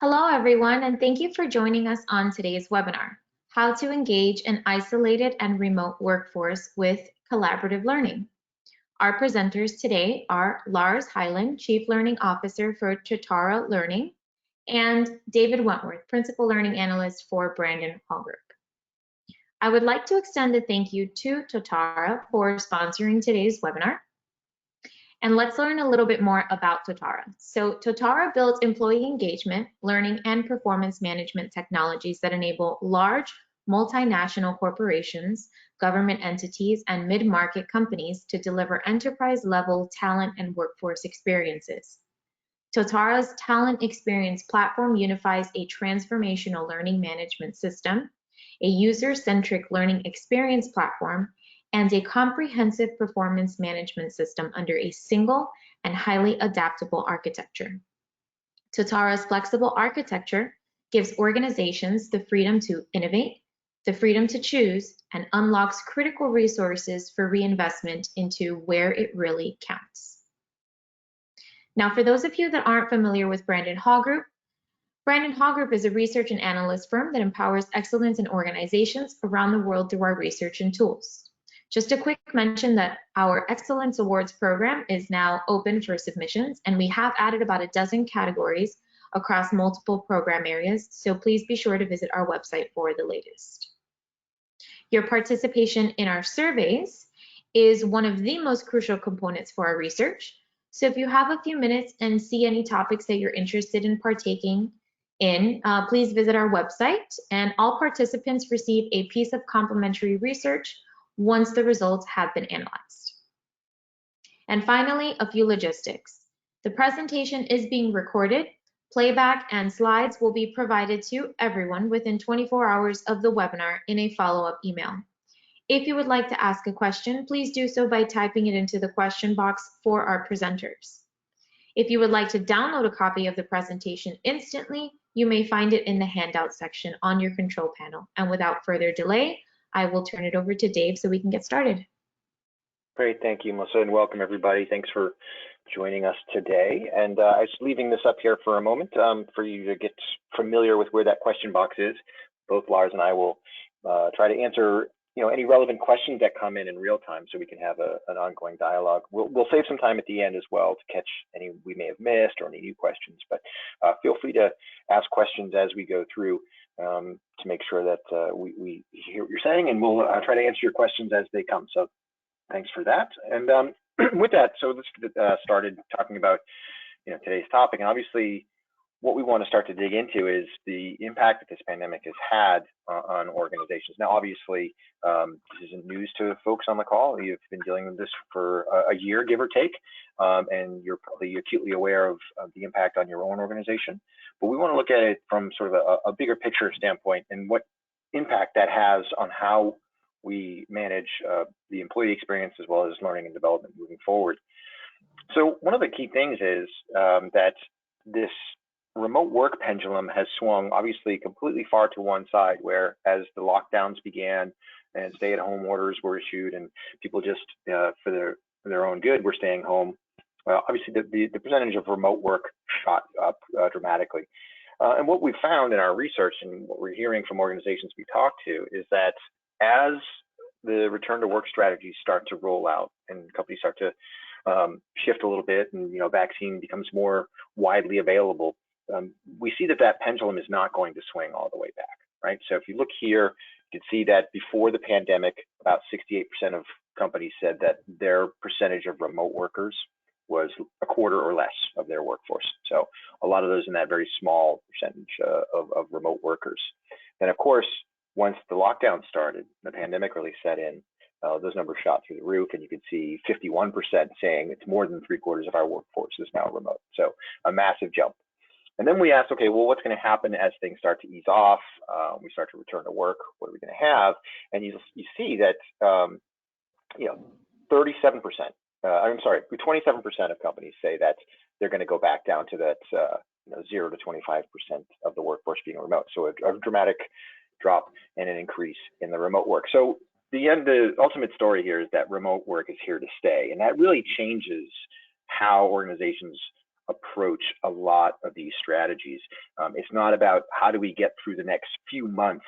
Hello, everyone, and thank you for joining us on today's webinar, How to Engage an Isolated and Remote Workforce with Collaborative Learning. Our presenters today are Lars Hyland, Chief Learning Officer for Totara Learning, and David Wentworth, Principal Learning Analyst for Brandon Hall Group. I would like to extend a thank you to Totara for sponsoring today's webinar. And let's learn a little bit more about Totara. So Totara builds employee engagement, learning, and performance management technologies that enable large multinational corporations, government entities, and mid-market companies to deliver enterprise-level talent and workforce experiences. Totara's talent experience platform unifies a transformational learning management system, a user-centric learning experience platform, and a comprehensive performance management system under a single and highly adaptable architecture. Totara's flexible architecture gives organizations the freedom to innovate, the freedom to choose, and unlocks critical resources for reinvestment into where it really counts. Now, for those of you that aren't familiar with Brandon Hall Group is a research and analyst firm that empowers excellence in organizations around the world through our research and tools. Just a quick mention that our Excellence Awards program is now open for submissions, and we have added about a dozen categories across multiple program areas, so please be sure to visit our website for the latest. Your participation in our surveys is one of the most crucial components for our research, so if you have a few minutes and see any topics that you're interested in partaking in, please visit our website, and all participants receive a piece of complimentary research once the results have been analyzed. And finally, a few logistics. The presentation is being recorded. Playback and slides will be provided to everyone within 24 hours of the webinar in a follow-up email. If you would like to ask a question, please do so by typing it into the question box for our presenters. If you would like to download a copy of the presentation instantly, you may find it in the handout section on your control panel. And without further delay, I will turn it over to Dave so we can get started. Great, thank you, Melissa, and welcome everybody. Thanks for joining us today. And I was leaving this up here for a moment for you to get familiar with where that question box is. Both Lars and I will try to answer any relevant questions that come in real time so we can have an ongoing dialogue. We'll save some time at the end as well to catch any we may have missed or any new questions, but feel free to ask questions as we go through to make sure that we hear what you're saying, and we'll try to answer your questions as they come. So thanks for that. And with that, so let's get started talking about today's topic. And obviously, what we want to start to dig into is the impact that this pandemic has had on organizations. Now, obviously, this isn't news to folks on the call. You've been dealing with this for a year, give or take, and you're probably acutely aware of the impact on your own organization. But we want to look at it from sort of a bigger picture standpoint and what impact that has on how we manage the employee experience as well as learning and development moving forward. So one of the key things is that this remote work pendulum has swung obviously completely far to one side, where as the lockdowns began and stay-at-home orders were issued and people just for their own good were staying home, obviously the percentage of remote work shot up dramatically. And what we've found in our research and what we're hearing from organizations we talk to is that as the return to work strategies start to roll out and companies start to shift a little bit and vaccine becomes more widely available, we see that pendulum is not going to swing all the way back, right? So if you look here, you can see that before the pandemic, about 68% of companies said that their percentage of remote workers was a quarter or less of their workforce. So a lot of those in that very small percentage of remote workers. And of course, once the lockdown started, the pandemic really set in, those numbers shot through the roof, and you could see 51% saying it's more than 3/4 of our workforce is now remote. So a massive jump. And then we asked, okay, well, what's going to happen as things start to ease off? We start to return to work. What are we going to have? And you see that 37%. 27% of companies say that they're going to go back down to that 0 to 25% of the workforce being remote. So a dramatic drop and an increase in the remote work. So the ultimate story here is that remote work is here to stay, and that really changes how organizations approach a lot of these strategies. It's not about how do we get through the next few months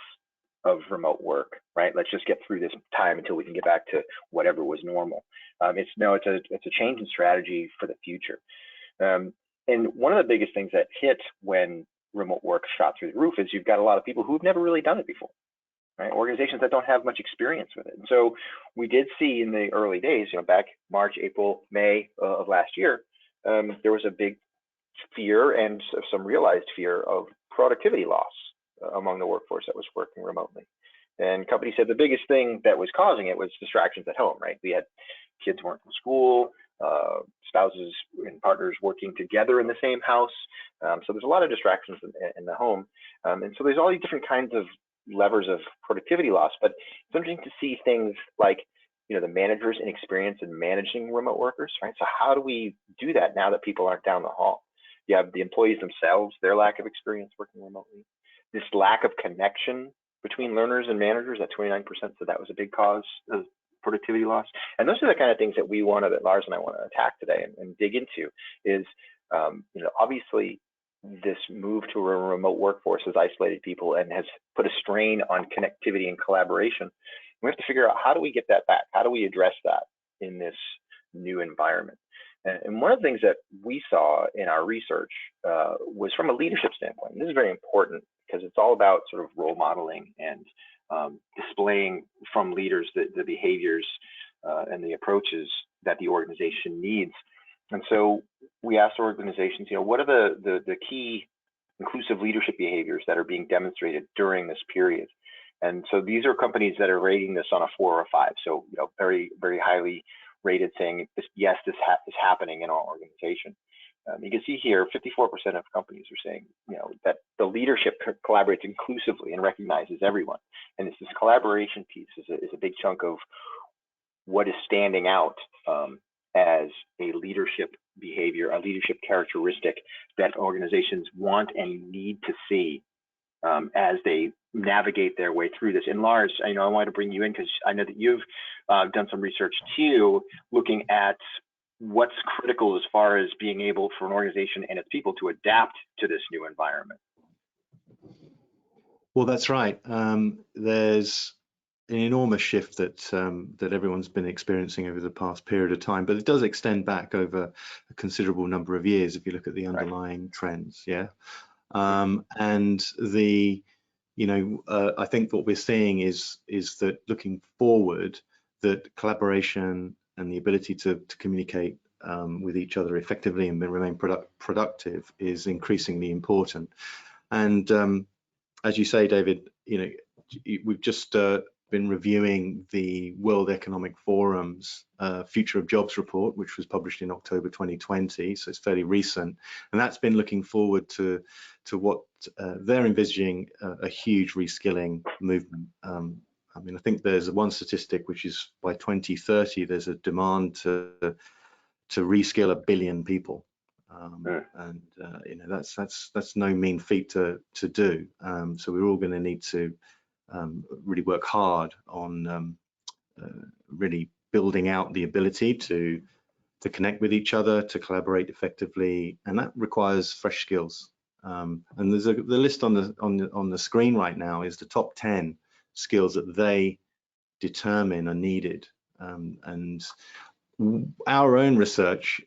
of remote work, right? Let's just get through this time until we can get back to whatever was normal. It's a change in strategy for the future. And one of the biggest things that hit when remote work shot through the roof is you've got a lot of people who've never really done it before, right? Organizations that don't have much experience with it. And so we did see in the early days, back March, April, May of last year, there was a big fear and some realized fear of productivity loss among the workforce that was working remotely. And companies said the biggest thing that was causing it was distractions at home, right? We had kids weren't in school, spouses and partners working together in the same house. So there's a lot of distractions in the home. And so there's all these different kinds of levers of productivity loss, but it's interesting to see things like, the managers' inexperience in managing remote workers, right? So how do we do that now that people aren't down the hall? You have the employees themselves, their lack of experience working remotely. This lack of connection between learners and managers at 29%, so that was a big cause of productivity loss. And those are the kind of things that Lars and I want to attack today and dig into is, obviously this move to a remote workforce has isolated people and has put a strain on connectivity and collaboration. We have to figure out, how do we get that back? How do we address that in this new environment? And one of the things that we saw in our research was from a leadership standpoint. And this is very important because it's all about sort of role modeling and displaying from leaders the behaviors and the approaches that the organization needs. And so we asked organizations, what are the key inclusive leadership behaviors that are being demonstrated during this period? And so these are companies that are rating this on a 4 or a 5. So, very, very highly rated, saying, yes, this is happening in our organization. You can see here, 54% of companies are saying, that the leadership collaborates inclusively and recognizes everyone. And this collaboration piece is a big chunk of what is standing out as a leadership behavior, a leadership characteristic that organizations want and need to see as they navigate their way through this. And Lars, I want to bring you in because I know that you've done some research too, looking at what's critical as far as being able for an organization and its people to adapt to this new environment. Well, that's right. There's an enormous shift that everyone's been experiencing over the past period of time, but it does extend back over a considerable number of years if you look at the underlying trends. Yeah. And I think what we're seeing is that looking forward, that collaboration and the ability to communicate with each other effectively and remain productive is increasingly important. And as you say, David, we've just been reviewing the World Economic Forum's Future of Jobs report, which was published in October 2020, so it's fairly recent, and that's been looking forward to what they're envisaging a huge reskilling movement. I think there's one statistic which is by 2030 there's a demand to reskill 1 billion people, and that's no mean feat to do. So we're all going to need to really work hard on really building out the ability to connect with each other, to collaborate effectively, and that requires fresh skills. And there's the list on the screen right now is the top 10 skills that they determine are needed. And our own research,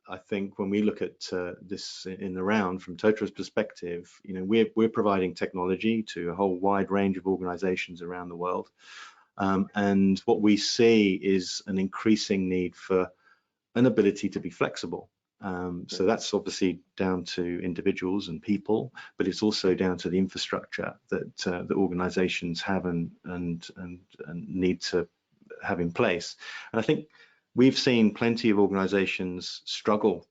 I think, when we look at this in the round from Totara's perspective, we're providing technology to a whole wide range of organizations around the world. And what we see is an increasing need for an ability to be flexible. So that's obviously down to individuals and people, but it's also down to the infrastructure that the organizations have and need to have in place. And I think we've seen plenty of organizations struggle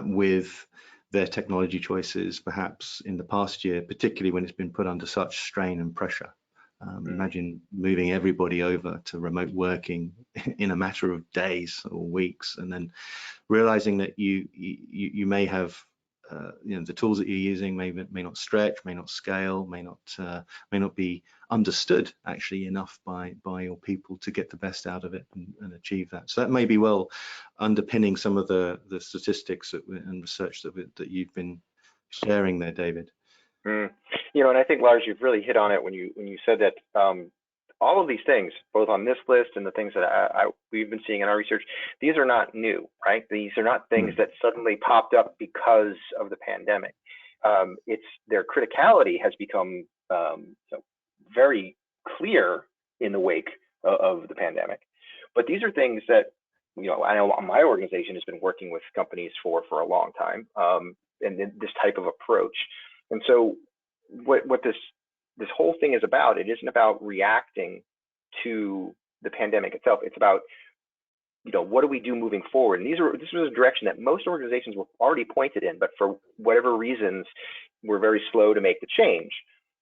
with their technology choices, perhaps in the past year, particularly when it's been put under such strain and pressure. Imagine moving everybody over to remote working in a matter of days or weeks, and then realizing that you may have the tools that you're using may not stretch, may not scale, may not be understood actually enough by your people to get the best out of it and achieve that. So that may be well underpinning some of the statistics and research that you've been sharing there, David. You know, and I think, Lars, you've really hit on it when you said that all of these things, both on this list and the things that we've been seeing in our research, these are not new, right? These are not things that suddenly popped up because of the pandemic. It's their criticality has become very clear in the wake of the pandemic. But these are things that, you know, I know my organization has been working with companies for a long time, and this type of approach. And so what this whole thing is about, it isn't about reacting to the pandemic itself. It's about, you know, what do we do moving forward? And this was a direction that most organizations were already pointed in, but for whatever reasons, were very slow to make the change.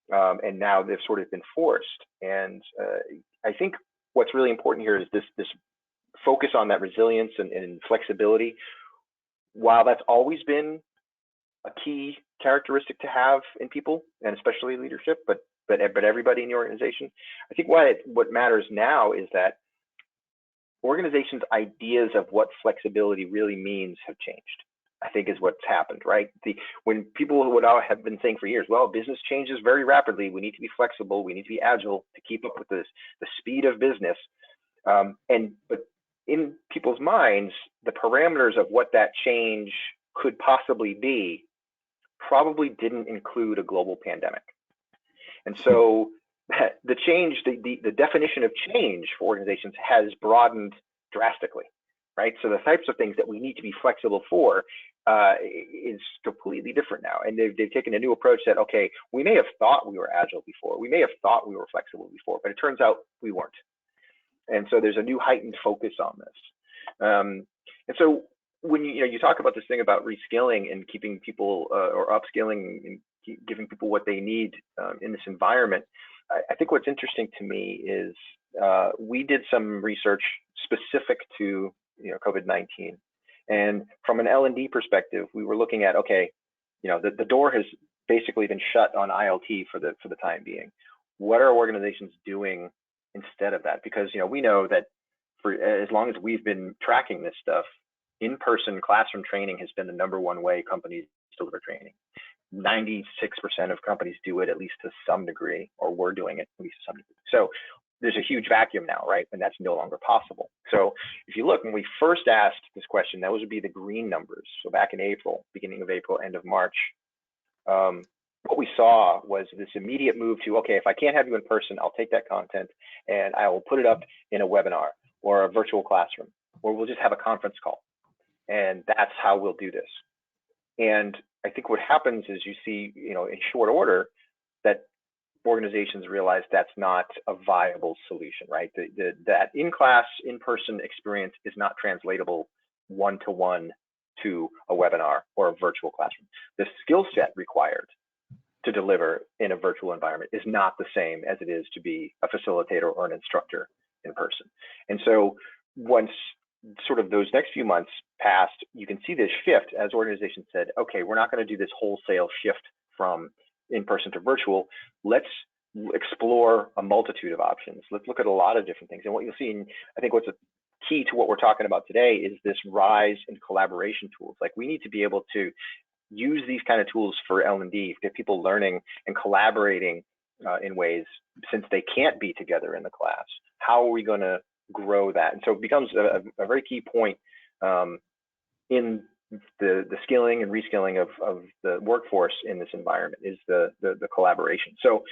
And now they've sort of been forced. And I think what's really important here is this focus on that resilience and flexibility. While that's always been a key characteristic to have in people, and especially leadership, but everybody in the organization, I think what matters now is that organizations' ideas of what flexibility really means have changed, I think is what's happened, right? When people would all have been saying for years, well, business changes very rapidly, we need to be flexible, we need to be agile to keep up with the speed of business. But in people's minds, the parameters of what that change could possibly be probably didn't include a global pandemic. And so the change, the definition of change for organizations has broadened drastically, right? So the types of things that we need to be flexible for is completely different now. And they've taken a new approach that, okay, we may have thought we were agile before, we may have thought we were flexible before, but it turns out we weren't. And so there's a new heightened focus on this. And so when you talk about this thing about reskilling and keeping people or upskilling and giving people what they need in this environment, I think what's interesting to me is we did some research specific to COVID-19, and from an L&D perspective, we were looking at, okay, the door has basically been shut on ILT for the time being. What are organizations doing instead of that? Because we know that for as long as we've been tracking this stuff, in-person classroom training has been the #1 way companies deliver training. 96% of companies do it at least to some degree, or were doing it at least to some degree. So there's a huge vacuum now, right? And that's no longer possible. So if you look, when we first asked this question, those would be the green numbers. So back in April, beginning of April, end of March, what we saw was this immediate move to, okay, if I can't have you in person, I'll take that content and I will put it up in a webinar or a virtual classroom, or we'll just have a conference call. And that's how we'll do this. And I think what happens is you see, in short order, that organizations realize that's not a viable solution, right? That in-class, in-person experience is not translatable one-to-one to a webinar or a virtual classroom. The skill set required to deliver in a virtual environment is not the same as it is to be a facilitator or an instructor in person. And so once sort of those next few months passed, you can see this shift as organizations said, okay, we're not going to do this wholesale shift from in-person to virtual. Let's explore a multitude of options. Let's look at a lot of different things. And what you'll see, and I think what's a key to what we're talking about today, is this rise in collaboration tools. Like, we need to be able to use these kind of tools for L&D, get people learning and collaborating in ways, since they can't be together in the class. How are we going to grow that? And so it becomes a very key point in the skilling and reskilling of the workforce in this environment, is the collaboration. So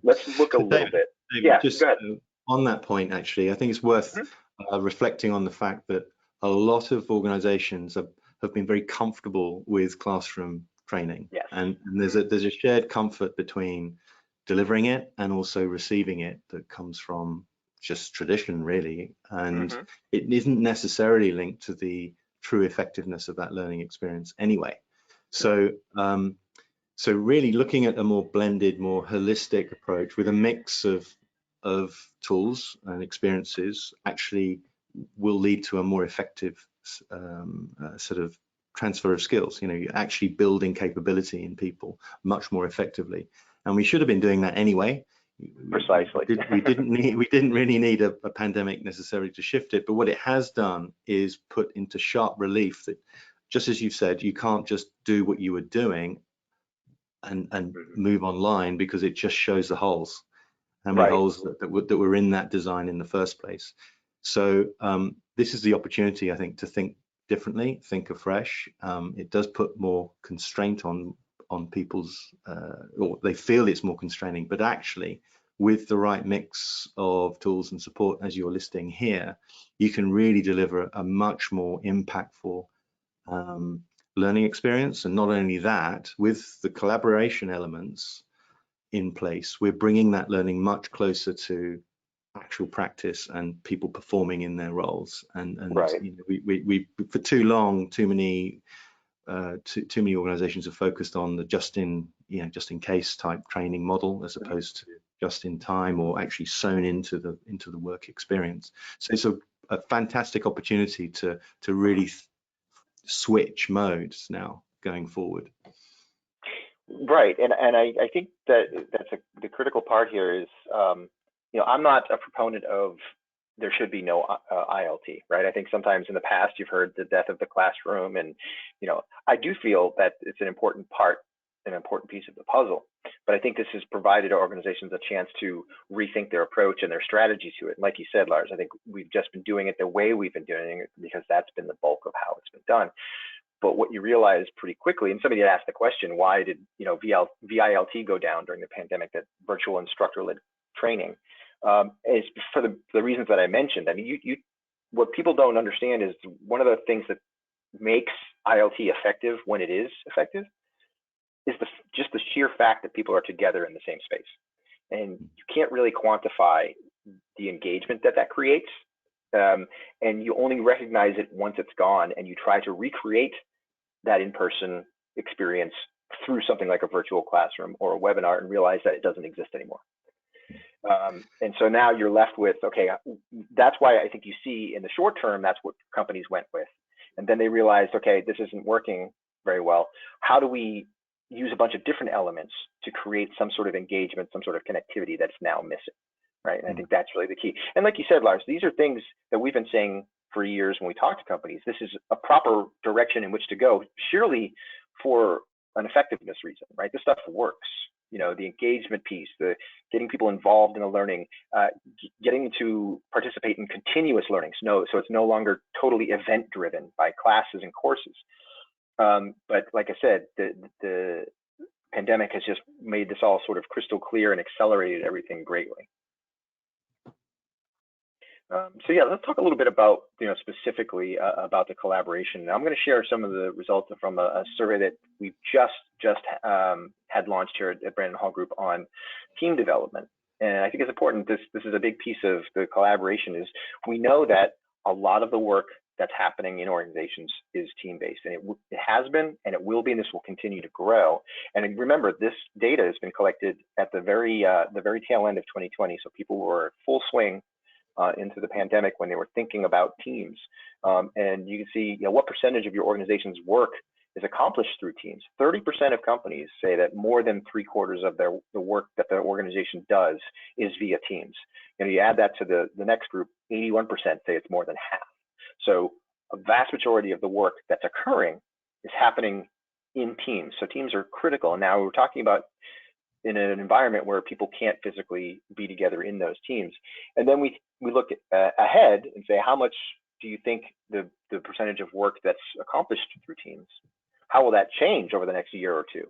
let's look a little bit. David, just on that point, actually, I think it's worth reflecting on the fact that a lot of organizations have been very comfortable with classroom training. Yes. And there's a shared comfort between delivering it and also receiving it that comes from just tradition, really. And it isn't necessarily linked to the true effectiveness of that learning experience anyway. So so really looking at a more blended, more holistic approach with a mix of tools and experiences actually will lead to a more effective sort of transfer of skills. You're actually building capability in people much more effectively. And we should have been doing that anyway. Precisely. We didn't really need a pandemic necessarily to shift it, but what it has done is put into sharp relief that, just as you've said, you can't just do what you were doing and move online, because it just shows the holes, how many holes that were in that design in the first place. So this is the opportunity, I think, to think differently, think afresh. It does put more constraint on people's, or they feel it's more constraining, but actually with the right mix of tools and support, as you're listing here, you can really deliver a much more impactful learning experience. And not only that, with the collaboration elements in place, we're bringing that learning much closer to actual practice and people performing in their roles. And you know, we for too long, too many organizations have focused on the just in case type training model, as opposed to just in time, or actually sewn into the work experience. So it's a fantastic opportunity to really switch modes now going forward. Right, and I think that's the critical part here is, you know, I'm not a proponent of there should be no ILT, right? I think sometimes in the past you've heard the death of the classroom, and you know, I do feel that it's an important part, an important piece of the puzzle. But I think this has provided organizations a chance to rethink their approach and their strategy to it. And like you said, Lars, I think we've just been doing it the way we've been doing it because that's been the bulk of how it's been done. But what you realize pretty quickly, and somebody had asked the question, why did, you know, VILT go down during the pandemic, that virtual instructor-led training, is for the reasons that I mentioned. I mean, what people don't understand is one of the things that makes ILT effective when it is effective is just the sheer fact that people are together in the same space. And you can't really quantify the engagement that creates. And you only recognize it once it's gone, and you try to recreate that in-person experience through something like a virtual classroom or a webinar, and realize that it doesn't exist anymore. And so now you're left with, okay, that's why I think you see in the short term, that's what companies went with. And then they realized, okay, this isn't working very well. How do we use a bunch of different elements to create some sort of engagement, some sort of connectivity that's now missing, right? And I think that's really the key. And like you said, Lars, these are things that we've been saying for years when we talk to companies. This is a proper direction in which to go, surely for an effectiveness reason, right? This stuff works. You know, the engagement piece, the getting people involved in the learning, getting to participate in continuous learning. So it's no longer totally event driven by classes and courses. But like I said, the pandemic has just made this all sort of crystal clear and accelerated everything greatly. So yeah, let's talk a little bit about, you know, specifically about the collaboration. Now, I'm going to share some of the results from a survey that we've just had launched here at Brandon Hall Group on team development. And I think it's important, this is a big piece of the collaboration, is we know that a lot of the work that's happening in organizations is team-based, and it has been, and it will be, and this will continue to grow. And remember, this data has been collected at the very tail end of 2020, so people were full swing into the pandemic when they were thinking about teams. And you can see, you know, what percentage of your organization's work is accomplished through teams. 30% of companies say that more than 3/4 of the work that their organization does is via teams. And you add that to the next group, 81% say it's more than half. So a vast majority of the work that's occurring is happening in teams. So teams are critical. And now we're talking about in an environment where people can't physically be together in those teams. And then we look ahead and say, how much do you think the percentage of work that's accomplished through teams, how will that change over the next year or two?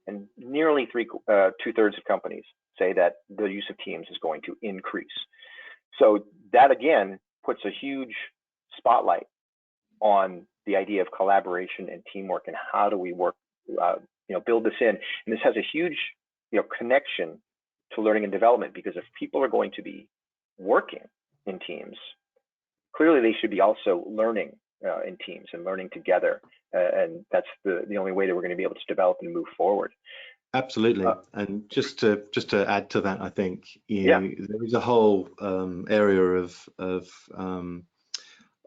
And nearly 2/3 of companies say that the use of teams is going to increase. So that again puts a huge spotlight on the idea of collaboration and teamwork, and how do we work, build this in. And this has a huge connection to learning and development, because if people are going to be working in teams, clearly they should be also learning in teams and learning together, and that's the only way that we're going to be able to develop and move forward. Absolutely. And just to add to that, I think there is a whole area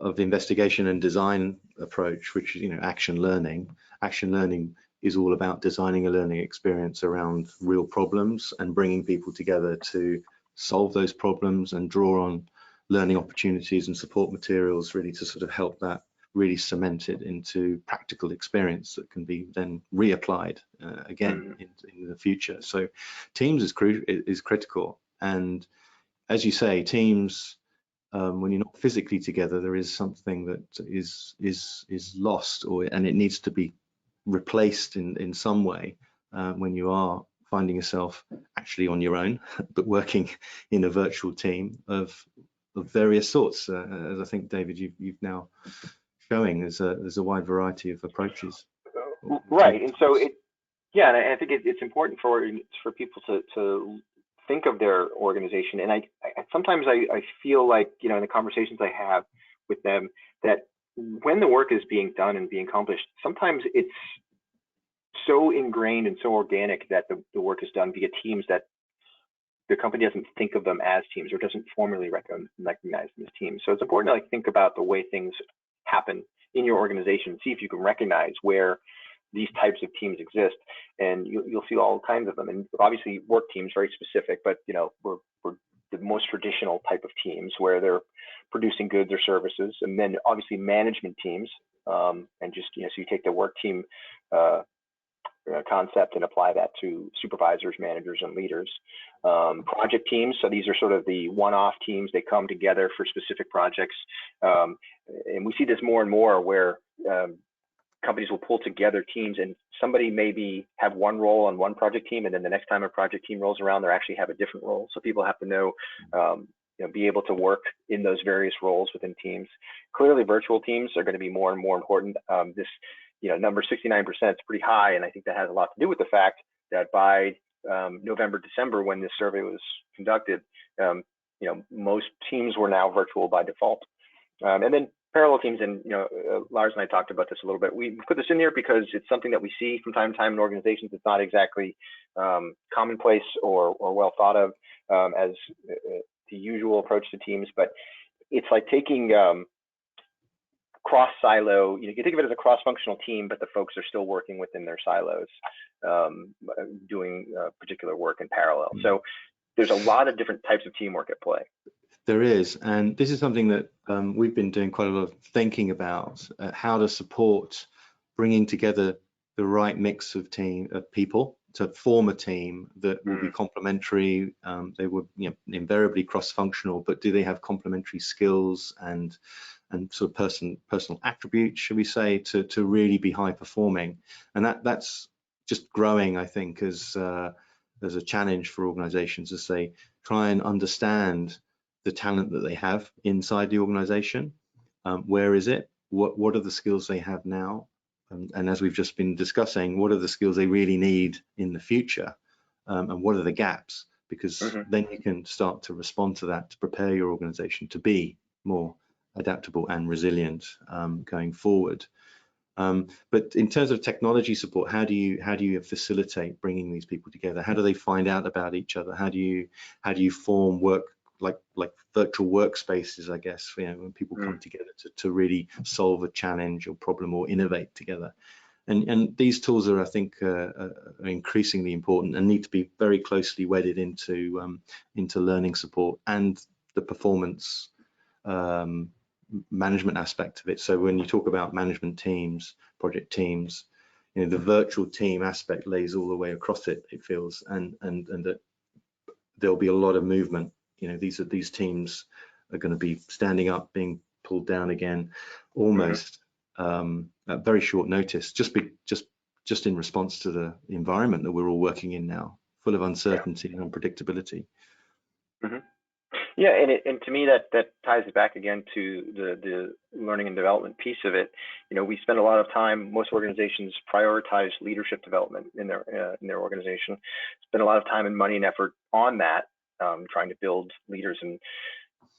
of investigation and design approach, which is action learning. Action learning is all about designing a learning experience around real problems and bringing people together to solve those problems and draw on learning opportunities and support materials really to sort of help that really cement it into practical experience that can be then reapplied again in the future. So teams is critical, and as you say, teams, when you're not physically together, there is something that is lost, and it needs to be replaced in some way when you are finding yourself actually on your own, but working in a virtual team of various sorts. As I think, David, you've now showing there's a wide variety of approaches. Right, and so and I think it's important for people to think of their organization. And I sometimes I feel like, you know, in the conversations I have with them, that when the work is being done and being accomplished, sometimes it's so ingrained and so organic that the work is done via teams that the company doesn't think of them as teams or doesn't formally recognize them as teams. So it's important to like think about the way things happen in your organization, see if you can recognize where these types of teams exist, and you'll see all kinds of them. And obviously work teams, very specific, but you know, we're the most traditional type of teams where they're producing goods or services, and then obviously management teams, and just, you know, so you take the work team concept and apply that to supervisors, managers, and leaders. Project teams, so these are sort of the one-off teams. They come together for specific projects, and we see this more and more where companies will pull together teams, and somebody maybe have one role on one project team, and then the next time a project team rolls around, they actually have a different role. So people have to know, you know, be able to work in those various roles within teams. Clearly, virtual teams are going to be more and more important. This, you know, number 69% is pretty high, and I think that has a lot to do with the fact that by November, December, when this survey was conducted, you know, most teams were now virtual by default. And then parallel teams, and you know, Lars and I talked about this a little bit. We put this in there because it's something that we see from time to time in organizations. It's not exactly commonplace or well thought of as the usual approach to teams, but it's like taking cross silo. You know, you can think of it as a cross-functional team, but the folks are still working within their silos, doing particular work in parallel. So there's a lot of different types of teamwork at play. There is, and this is something that we've been doing quite a lot of thinking about, how to support bringing together the right mix of people to form a team that will be complementary. They would, you know, invariably cross-functional, but do they have complementary skills and sort of personal attributes, should we say, to really be high performing? And that's just growing, I think, as a challenge for organizations as they try and understand the talent that they have inside the organization. Where is it? What are the skills they have now? And as we've just been discussing, what are the skills they really need in the future? And what are the gaps? Because then you can start to respond to that, to prepare your organization to be more adaptable and resilient going forward. But in terms of technology support, how do you facilitate bringing these people together? How do they find out about each other? How do you form work like virtual workspaces, I guess, you know, when people come together to really solve a challenge or problem or innovate together? And these tools are, I think, are increasingly important and need to be very closely wedded into learning support and the performance management aspect of it. So when you talk about management teams, project teams, you know, the virtual team aspect lays all the way across it, it feels, and that there'll be a lot of movement. You know, these teams are going to be standing up, being pulled down again, almost at very short notice, just in response to the environment that we're all working in now, full of uncertainty and unpredictability. Yeah, and to me that ties it back again to the learning and development piece of it. You know, we spend a lot of time. Most organizations prioritize leadership development in their organization. Spend a lot of time and money and effort on that, trying to build leaders. And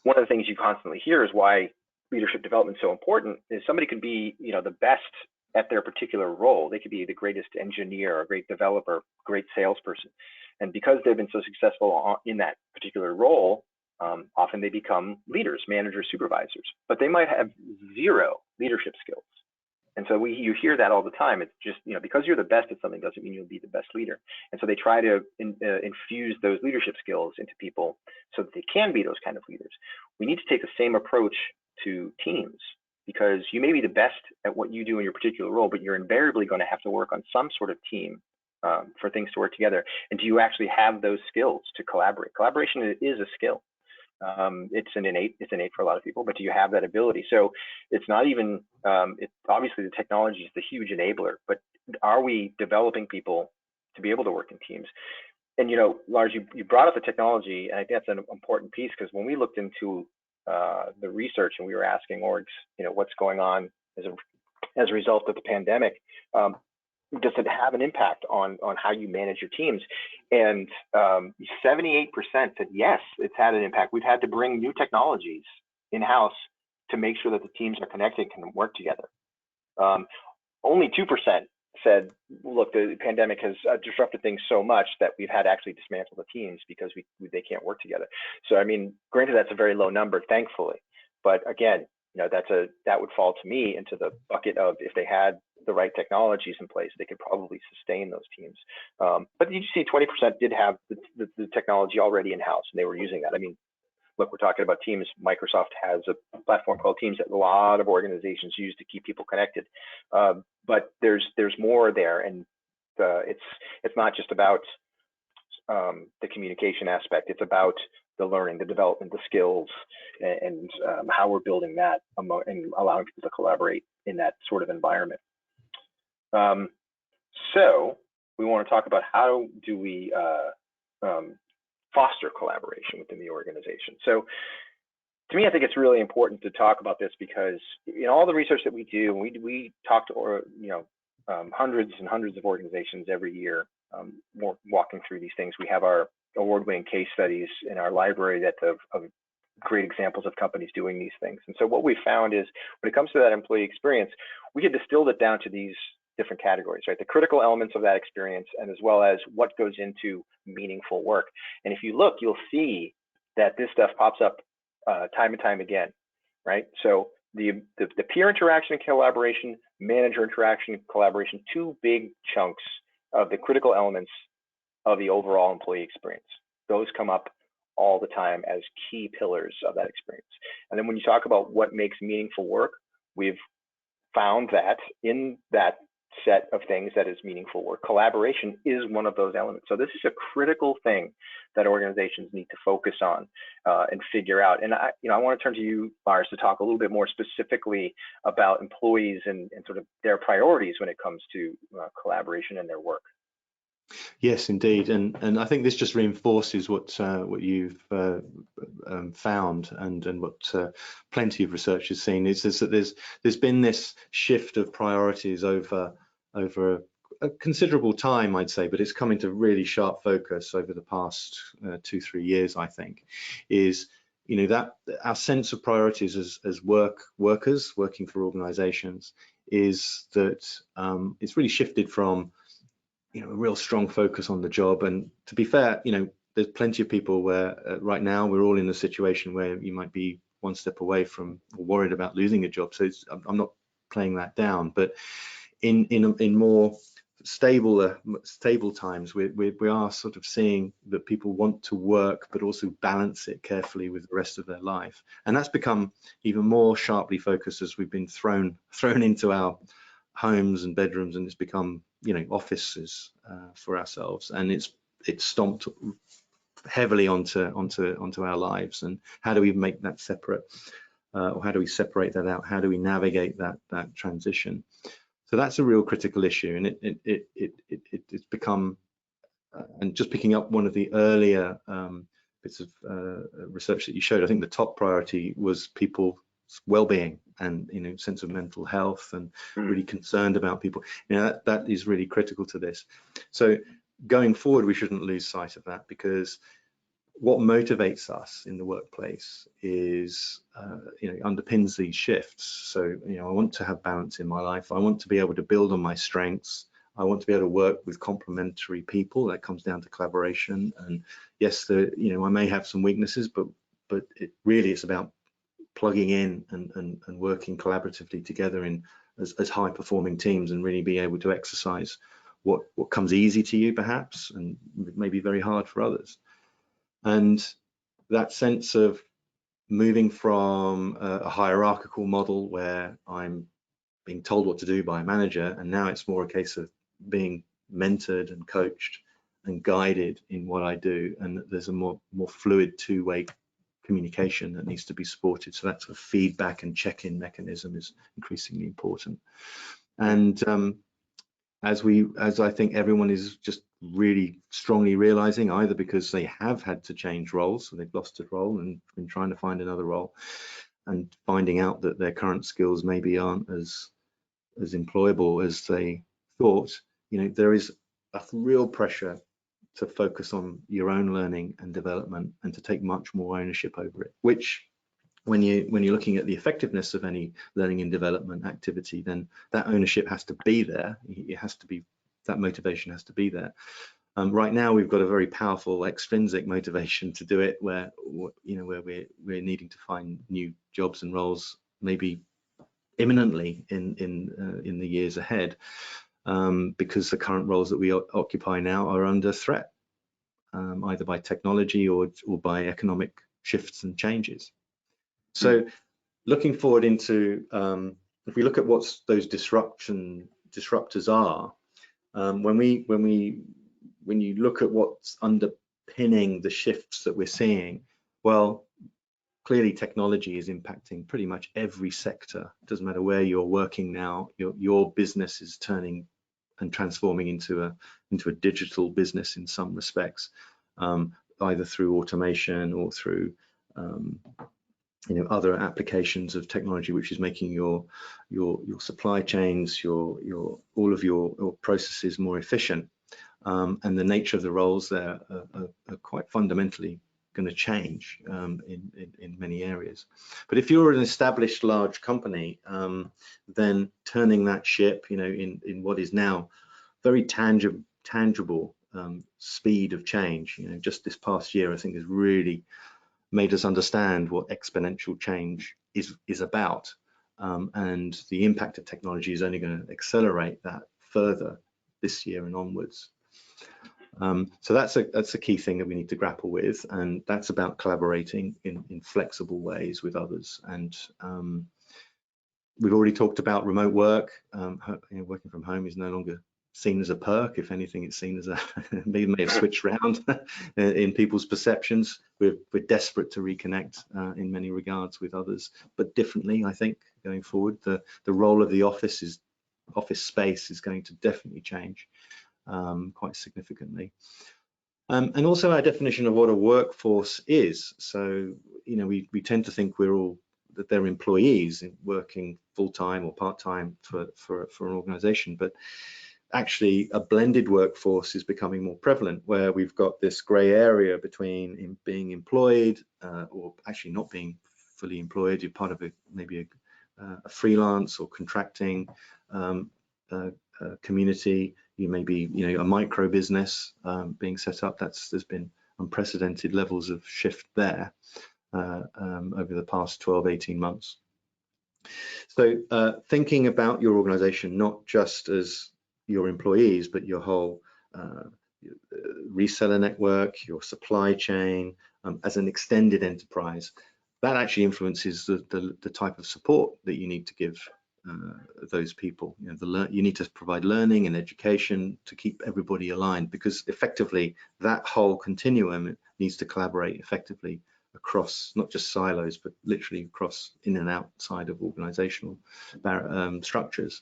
one of the things you constantly hear is why leadership development is so important. Is somebody could be, you know, the best at their particular role. They could be the greatest engineer, a great developer, great salesperson, and because they've been so successful in that particular role, often they become leaders, managers, supervisors, but they might have zero leadership skills. And so you hear that all the time. It's just, because you're the best at something doesn't mean you'll be the best leader. And so they try to infuse those leadership skills into people so that they can be those kind of leaders. We need to take the same approach to teams, because you may be the best at what you do in your particular role, but you're invariably going to have to work on some sort of team for things to work together. And do you actually have those skills to collaborate? Collaboration is a skill. It's innate for a lot of people, but do you have that ability? So it's not even, obviously the technology is the huge enabler, but are we developing people to be able to work in teams? And, Lars, you brought up the technology, and I think that's an important piece, because when we looked into the research and we were asking orgs, what's going on as a result of the pandemic, does it have an impact on how you manage your teams? And 78% said yes, it's had an impact. We've had to bring new technologies in-house to make sure that the teams are connected and can work together. Only 2% said, look, the pandemic has disrupted things so much that we've had to actually dismantle the teams because they can't work together. So, I mean, granted, that's a very low number, thankfully. But again, that would fall to me into the bucket of, if they had the right technologies in place, they could probably sustain those teams. But you see 20% did have the technology already in-house, and they were using that. I mean, look, we're talking about Teams. Microsoft has a platform called Teams that a lot of organizations use to keep people connected. But there's more there, and it's not just about the communication aspect. It's about the learning, the development, the skills, and how we're building that and allowing people to collaborate in that sort of environment. So we want to talk about how do we foster collaboration within the organization. So to me, I think it's really important to talk about this, because in all the research that we do, we talk to hundreds and hundreds of organizations every year, walking through these things. We have our award-winning case studies in our library that of great examples of companies doing these things. And so what we found is, when it comes to that employee experience, we had distilled it down to these different categories, right? The critical elements of that experience, and as well as what goes into meaningful work. And if you look, you'll see that this stuff pops up time and time again, right? So the peer interaction and collaboration, manager interaction and collaboration, two big chunks of the critical elements of the overall employee experience. Those come up all the time as key pillars of that experience. And then when you talk about what makes meaningful work, we've found that in that set of things that is meaningful work, collaboration is one of those elements. So this is a critical thing that organizations need to focus on and figure out. And I want to turn to you, Lars, to talk a little bit more specifically about employees and sort of their priorities when it comes to collaboration in their work. Yes, indeed, and I think this just reinforces what you've found, and what plenty of research has seen, is that there's been this shift of priorities over a considerable time, I'd say, but it's come into really sharp focus over the past 2-3 years. I think is that our sense of priorities as workers working for organizations is that it's really shifted from a real strong focus on the job. And to be fair, there's plenty of people where right now we're all in a situation where you might be one step away from, or worried about losing a job. So I'm not playing that down, but in more stable times, we are sort of seeing that people want to work, but also balance it carefully with the rest of their life. And that's become even more sharply focused as we've been thrown into our homes and bedrooms, and it's become offices for ourselves, and it's stomped heavily onto our lives. And how do we make that separate, or how do we separate that out? How do we navigate that transition? So that's a real critical issue, and it's become, and just picking up one of the earlier bits of research that you showed, I think the top priority was people's well-being and sense of mental health, and really concerned about people. That is really critical to this. So going forward, we shouldn't lose sight of that, because what motivates us in the workplace is underpins these shifts. So I want to have balance in my life. I want to be able to build on my strengths. I want to be able to work with complementary people. That comes down to collaboration. And yes, I may have some weaknesses, but it really is about plugging in and working collaboratively together in as high performing teams and really be able to exercise what comes easy to you perhaps, and maybe very hard for others. And that sense of moving from a hierarchical model where I'm being told what to do by a manager, and now it's more a case of being mentored and coached and guided in what I do, and there's a more fluid two-way communication that needs to be supported. So that's a feedback and check-in mechanism is increasingly important. And as I think everyone is just really strongly realizing, either because they have had to change roles, so they've lost a role and been trying to find another role, and finding out that their current skills maybe aren't as employable as they thought, there is a real pressure to focus on your own learning and development and to take much more ownership over it, which when you're looking at the effectiveness of any learning and development activity, then that ownership has to be there. It has to be, that motivation has to be there. Right now we've got a very powerful extrinsic motivation to do it, where we're needing to find new jobs and roles maybe imminently in the years ahead, because the current roles that we occupy now are under threat, either by technology or by economic shifts and changes. So looking forward into, if we look at what those disruptors are, when you look at what's underpinning the shifts that we're seeing, well, clearly technology is impacting pretty much every sector. It doesn't matter where you're working now, your business is turning and transforming into a digital business in some respects, either through automation or through other applications of technology, which is making your supply chains, all of your processes more efficient. And the nature of the roles there are quite fundamentally going to change in many areas. But if you're an established large company, then turning that ship, in what is now very tangible speed of change, just this past year, I think has really made us understand what exponential change is about, and the impact of technology is only going to accelerate that further this year and onwards. So that's a key thing that we need to grapple with, and that's about collaborating in flexible ways with others. And we've already talked about remote work. Working from home is no longer seen as a perk. If anything, it's seen as a may have switched around in people's perceptions. We're desperate to reconnect in many regards with others, but differently. I think going forward, the role of the office space is going to definitely change quite significantly. And also our definition of what a workforce is. So we tend to think that they're employees working full-time or part-time for an organization, but actually a blended workforce is becoming more prevalent, where we've got this gray area between being employed or actually not being fully employed. You're part of maybe a freelance or contracting community. You may be a micro business being set up. There's been unprecedented levels of shift there over the past 12-18 months. So thinking about your organization not just as your employees, but your whole reseller network, your supply chain, as an extended enterprise, that actually influences the type of support that you need to give those people. You need to provide learning and education to keep everybody aligned, because effectively that whole continuum needs to collaborate effectively across not just silos, but literally across in and outside of organizational structures.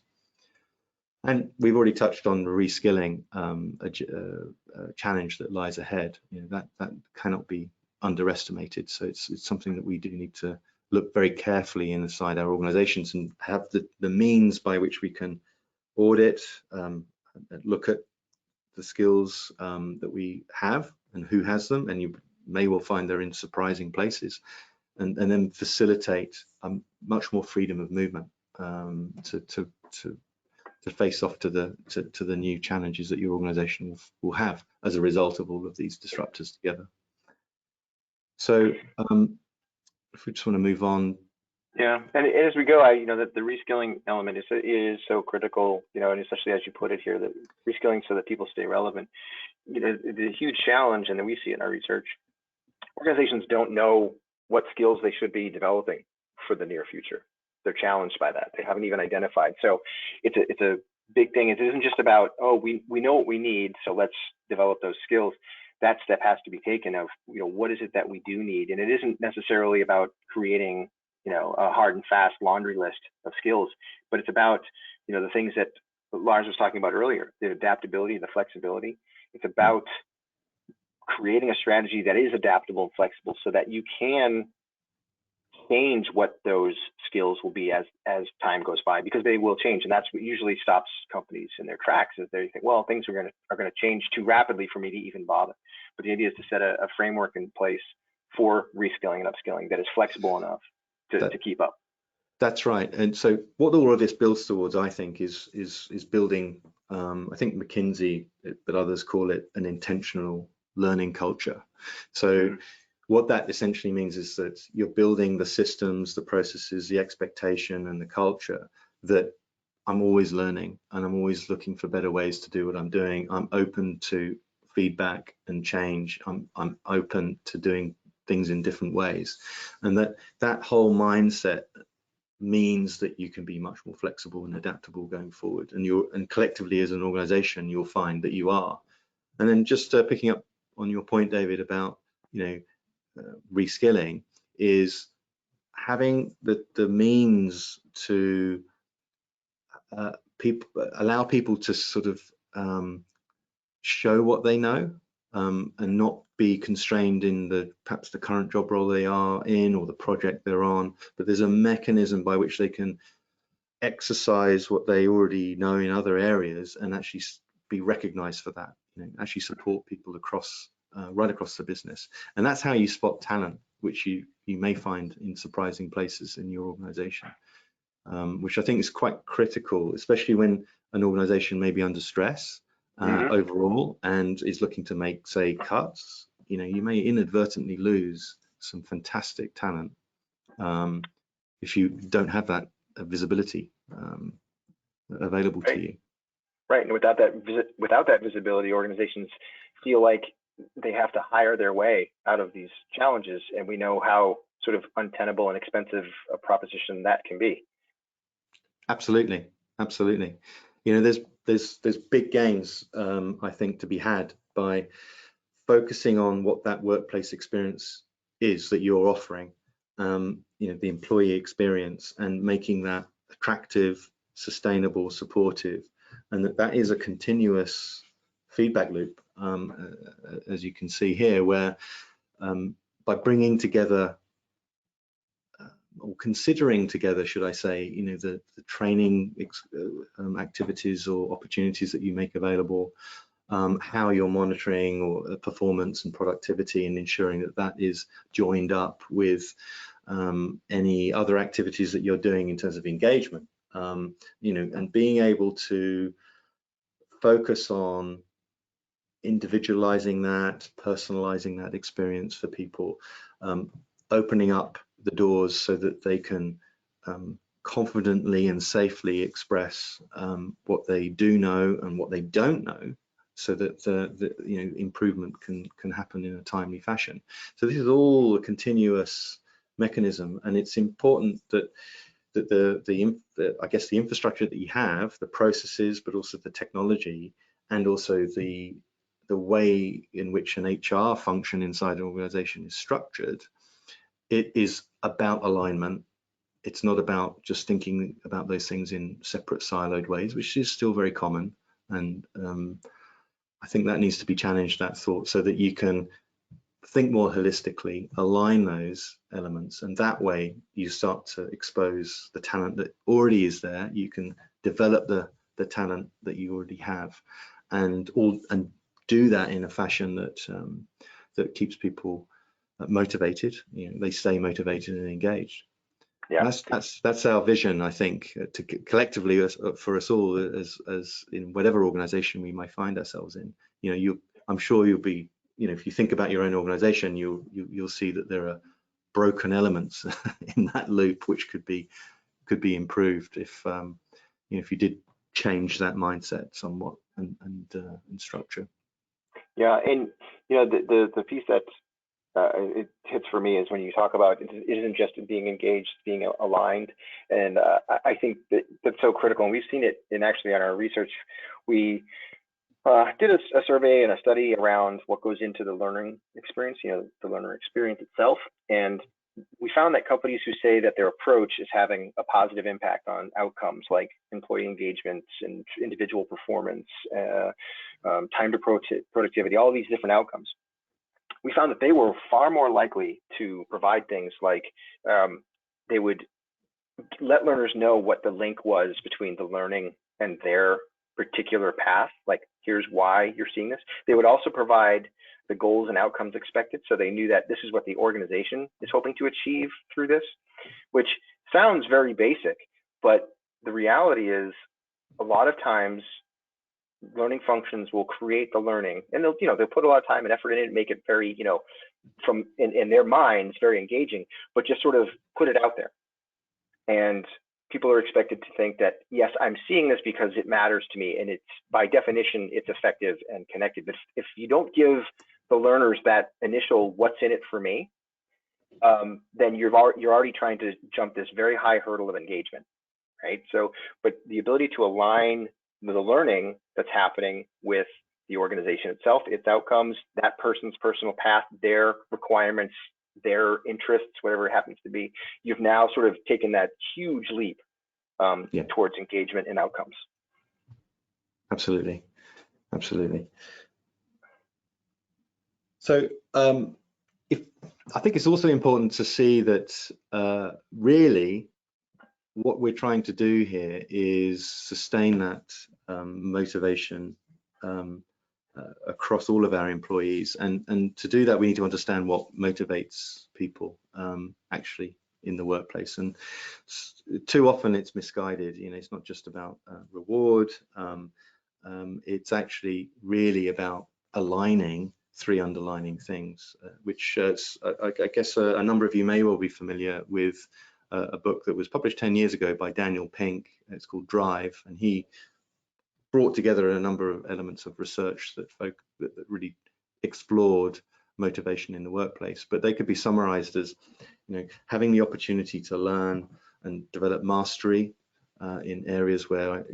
And we've already touched on the reskilling challenge that lies ahead. That cannot be underestimated. So it's something that we do need to look very carefully inside our organizations and have the means by which we can audit, look at the skills that we have and who has them, and you may well find they're in surprising places, and then facilitate much more freedom of movement to face off to the new challenges that your organization will have as a result of all of these disruptors together. So if we just want to move on Yeah, and as we go, that the reskilling element is so critical, and especially as you put it here, that reskilling so that people stay relevant. The huge challenge, and then we see it in our research, organizations don't know what skills they should be developing for the near future. They're challenged by that. They haven't even identified. So it's a big thing. It isn't just about, oh, we know what we need, so let's develop those skills. That step has to be taken of, what is it that we do need? And it isn't necessarily about creating, a hard and fast laundry list of skills, but it's about, the things that Lars was talking about earlier, the adaptability, the flexibility. It's about creating a strategy that is adaptable and flexible so that you can change what those skills will be as time goes by, because they will change. And that's what usually stops companies in their tracks, is they think, well, things are going to change too rapidly for me to even bother. But the idea is to set a framework in place for reskilling and upskilling that is flexible enough to keep up. That's right. And so what all of this builds towards, I think, is building, I think McKinsey, but others call it an intentional learning culture. So what that essentially means is that you're building the systems, the processes, the expectation, and the culture that I'm always learning, and I'm always looking for better ways to do what I'm doing. I'm open to feedback and change. I'm open to doing things in different ways, and that whole mindset means that you can be much more flexible and adaptable going forward, and collectively as an organization you'll find that you are. And then just picking up on your point, David, about reskilling, is having the means to allow people to sort of show what they know, and not be constrained in perhaps the current job role they are in or the project they're on, but there's a mechanism by which they can exercise what they already know in other areas and actually be recognized for that, actually support people across right across the business. And that's how you spot talent, which you may find in surprising places in your organization, which I think is quite critical, especially when an organization may be under stress overall and is looking to make, say, cuts. You may inadvertently lose some fantastic talent if you don't have that visibility available to you. Right, and without that visibility, organizations feel like they have to hire their way out of these challenges, and we know how sort of untenable and expensive a proposition that can be. Absolutely. There's big gains, I think, to be had by focusing on what that workplace experience is that you're offering, the employee experience, and making that attractive, sustainable, supportive, and that is a continuous feedback loop, as you can see here, where by bringing together or considering together, should I say, the training activities or opportunities that you make available, how you're monitoring or performance and productivity, and ensuring that is joined up with any other activities that you're doing in terms of engagement, and being able to focus on individualizing that, personalizing that experience for people, opening up the doors so that they can confidently and safely express what they do know and what they don't know, so that the improvement can happen in a timely fashion. So this is all a continuous mechanism, and it's important that I guess the infrastructure that you have, the processes, but also the technology, and also the way in which an HR function inside an organization is structured, it is about alignment. It's not about just thinking about those things in separate siloed ways, which is still very common. And I think that needs to be challenged, that thought, so that you can think more holistically, align those elements, and that way you start to expose the talent that already is there. You can develop the talent that you already have, and do that in a fashion that keeps people motivated. They stay motivated and engaged. Yeah, that's our vision, I think, to collectively for us all, as in whatever organization we might find ourselves in. I'm sure you'll be, if you think about your own organization, you'll see that there are broken elements in that loop, which could be improved if if you did change that mindset somewhat and structure. Yeah, and the piece that it hits for me is when you talk about it isn't just being engaged, being aligned, and I think that's so critical. And we've seen it in actually on our research. We did a survey and a study around what goes into the learning experience, the learner experience itself, and we found that companies who say that their approach is having a positive impact on outcomes like employee engagement and individual performance, time to productivity, all of these different outcomes, we found that they were far more likely to provide things like they would let learners know what the link was between the learning and their particular path, like here's why you're seeing this. They would also provide the goals and outcomes expected, so they knew that this is what the organization is hoping to achieve through this, which sounds very basic, but the reality is a lot of times learning functions will create the learning, and they'll put a lot of time and effort in it and make it very, from in their minds, very engaging, but just sort of put it out there. And people are expected to think that, yes, I'm seeing this because it matters to me, and it's by definition, it's effective and connected. But if you don't give the learners that initial what's in it for me, then you're already trying to jump this very high hurdle of engagement, right? So, but the ability to align the learning that's happening with the organization itself, its outcomes, that person's personal path, their requirements, their interests, whatever it happens to be, you've now sort of taken that huge leap towards engagement and outcomes. Absolutely. So I think it's also important to see that really what we're trying to do here is sustain that motivation across all of our employees, and to do that we need to understand what motivates people actually in the workplace. And too often it's misguided. It's not just about reward. It's actually really about aligning three underlining things, which I guess a number of you may well be familiar with. A book that was published 10 years ago by Daniel Pink. It's called Drive, and he brought together a number of elements of research that really explored motivation in the workplace. But they could be summarized as, having the opportunity to learn and develop mastery in areas where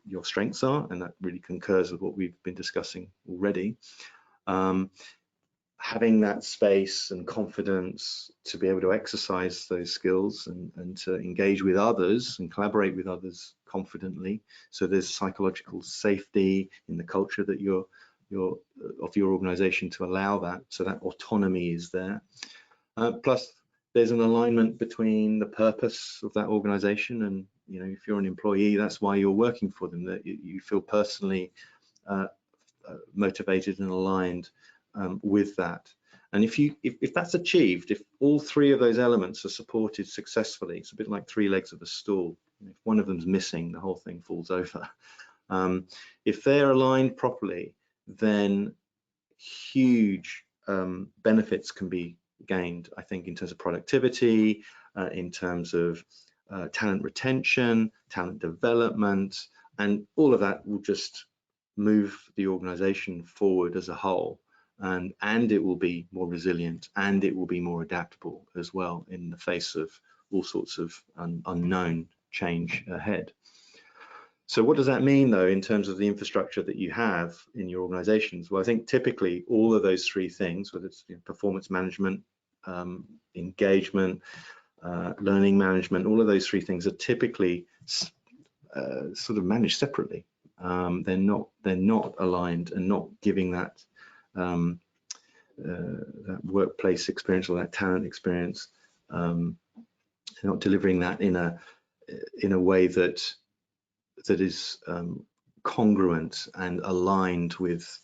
your strengths are, and that really concurs with what we've been discussing already. Having that space and confidence to be able to exercise those skills and to engage with others and collaborate with others confidently. So there's psychological safety in the culture that of your organization to allow that. So that autonomy is there. Plus there's an alignment between the purpose of that organization and, if you're an employee, that's why you're working for them, that you feel personally motivated and aligned with that. And if that's achieved, if all three of those elements are supported successfully, it's a bit like three legs of a stool. If one of them's missing, the whole thing falls over. If they're aligned properly, then huge benefits can be gained, I think, in terms of productivity, in terms of talent retention, talent development, and all of that will just move the organization forward as a whole. And it will be more resilient, and it will be more adaptable as well in the face of all sorts of unknown change ahead. So what does that mean, though, in terms of the infrastructure that you have in your organizations? Well, I think typically all of those three things, whether it's performance management, engagement, learning management, all of those three things are typically sort of managed separately. They're not aligned and not giving that that workplace experience or that talent experience. They're not delivering that in a way that is congruent and aligned with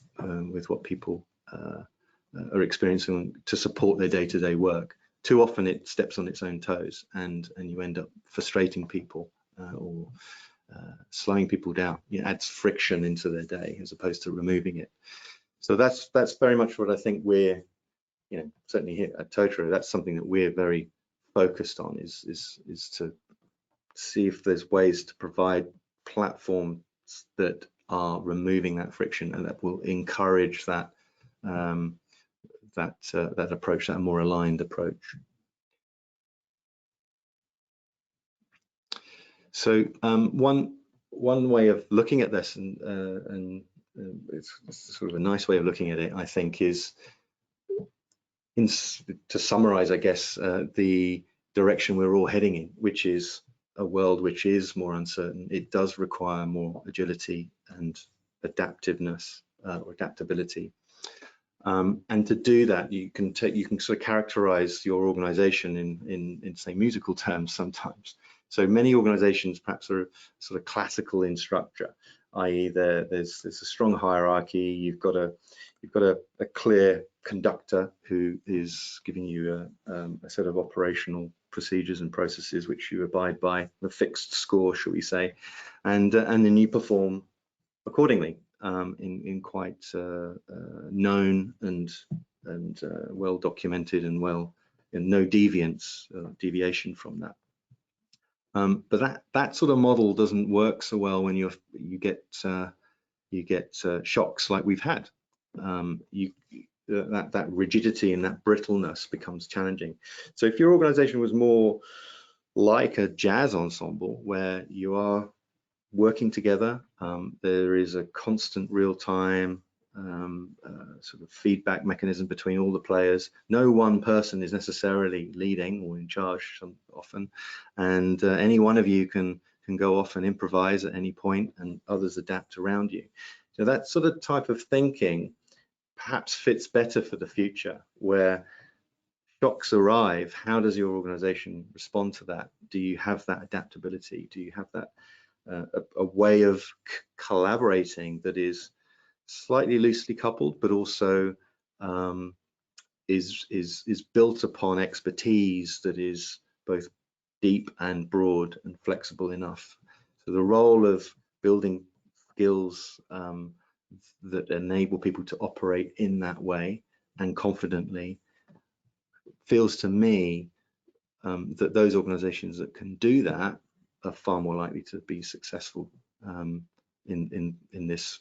what people are experiencing to support their day-to-day work. Too often it steps on its own toes, and you end up frustrating people or slowing people down. It adds friction into their day as opposed to removing it. So that's very much what I think we're certainly here at Totara, that's something that we're very focused on, is to see if there's ways to provide platforms that are removing that friction and that will encourage that that approach, that more aligned approach. So one way of looking at this, and it's sort of a nice way of looking at it, I think, is to summarize, I guess, the direction we're all heading in, which is a world which is more uncertain. It does require more agility and adaptiveness or adaptability. And to do that, you can sort of characterize your organization in say musical terms sometimes. So many organizations perhaps are sort of classical in structure, i.e. there's a strong hierarchy. You've got a clear conductor who is giving you a set of operational procedures and processes which you abide by, a fixed score, shall we say, and then you perform accordingly in quite known and well documented and no deviation from that. But that sort of model doesn't work so well when you get shocks like we've had. That rigidity and that brittleness becomes challenging. So if your organization was more like a jazz ensemble where you are working together, there is a constant real-time sort of feedback mechanism between all the players. No one person is necessarily leading or in charge often, and any one of you can go off and improvise at any point, and others adapt around you. So that sort of type of thinking perhaps fits better for the future, where shocks arrive. How does your organization respond to that? Do you have that adaptability? Do you have that a way of collaborating that is slightly loosely coupled, but also is built upon expertise that is both deep and broad and flexible enough? So the role of building skills that enable people to operate in that way and confidently feels to me that those organizations that can do that are far more likely to be successful in this